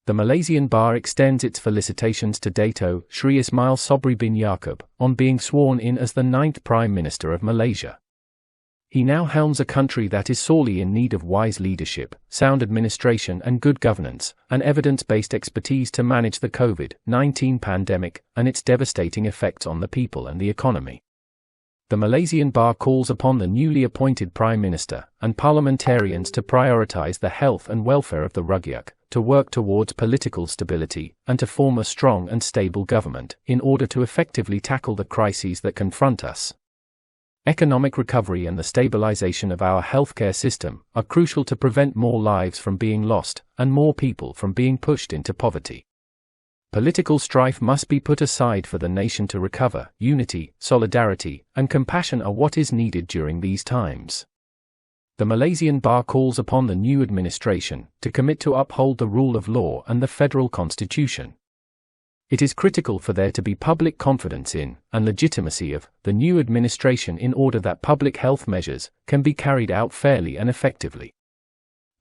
The Malaysian Bar extends its felicitations to Dato Sri Ismail Sabri bin Yaakob on being sworn in as the 9th Prime Minister of Malaysia. He now helms a country that is sorely in need of wise leadership, sound administration and good governance, and evidence-based expertise to manage the COVID-19 pandemic and its devastating effects on the people and the economy. The Malaysian Bar calls upon the newly appointed Prime Minister and Parliamentarians to prioritise the health and welfare of the rakyat, to work towards political stability, and to form a strong and stable government in order to effectively tackle the crises that confront us. Economic recovery and the stabilisation of our healthcare system are crucial to prevent more lives from being lost and more people from being pushed into poverty. Political strife must be put aside for the nation to recover. Unity, solidarity, and compassion are what is needed during these times. The Malaysian Bar calls upon the new administration to commit to uphold the rule of law and the federal constitution. It is critical for there to be public confidence in, and legitimacy of, the new administration in order that public health measures can be carried out fairly and effectively.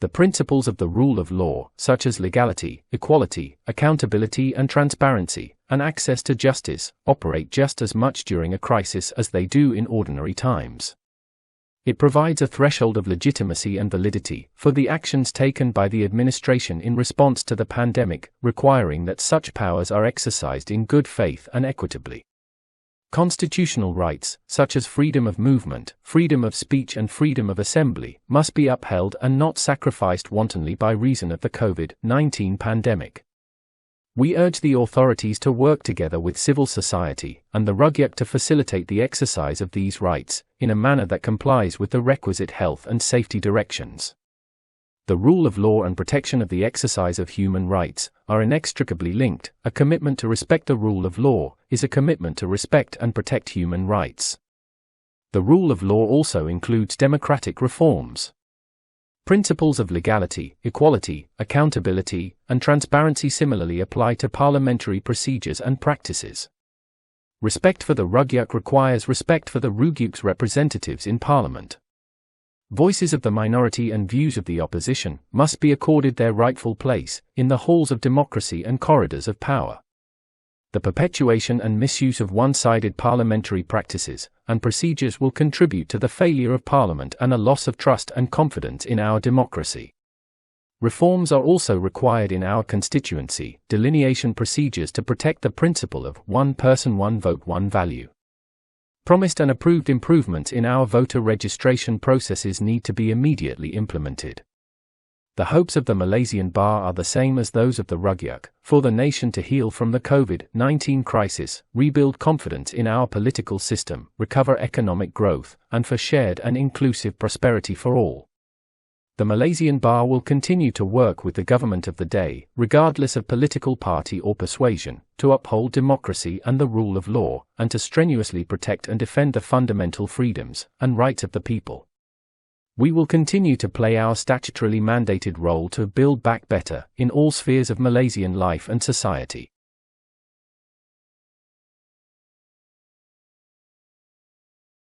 The principles of the rule of law, such as legality, equality, accountability and transparency, and access to justice, operate just as much during a crisis as they do in ordinary times. It provides a threshold of legitimacy and validity for the actions taken by the administration in response to the pandemic, requiring that such powers are exercised in good faith and equitably. Constitutional rights, such as freedom of movement, freedom of speech and freedom of assembly, must be upheld and not sacrificed wantonly by reason of the COVID-19 pandemic. We urge the authorities to work together with civil society and the rakyat to facilitate the exercise of these rights in a manner that complies with the requisite health and safety directions. The rule of law and protection of the exercise of human rights are inextricably linked. A commitment to respect the rule of law is a commitment to respect and protect human rights. The rule of law also includes democratic reforms. Principles of legality, equality, accountability, and transparency similarly apply to parliamentary procedures and practices. Respect for the rakyat requires respect for the rakyat's representatives in Parliament. Voices of the minority and views of the opposition must be accorded their rightful place in the halls of democracy and corridors of power. The perpetuation and misuse of one-sided parliamentary practices and procedures will contribute to the failure of Parliament and a loss of trust and confidence in our democracy. Reforms are also required in our constituency delineation procedures to protect the principle of one person, one vote, one value. Promised and approved improvements in our voter registration processes need to be immediately implemented. The hopes of the Malaysian Bar are the same as those of the rakyat, for the nation to heal from the COVID-19 crisis, rebuild confidence in our political system, recover economic growth, and for shared and inclusive prosperity for all. The Malaysian Bar will continue to work with the government of the day, regardless of political party or persuasion, to uphold democracy and the rule of law, and to strenuously protect and defend the fundamental freedoms and rights of the people. We will continue to play our statutorily mandated role to build back better in all spheres of Malaysian life and society.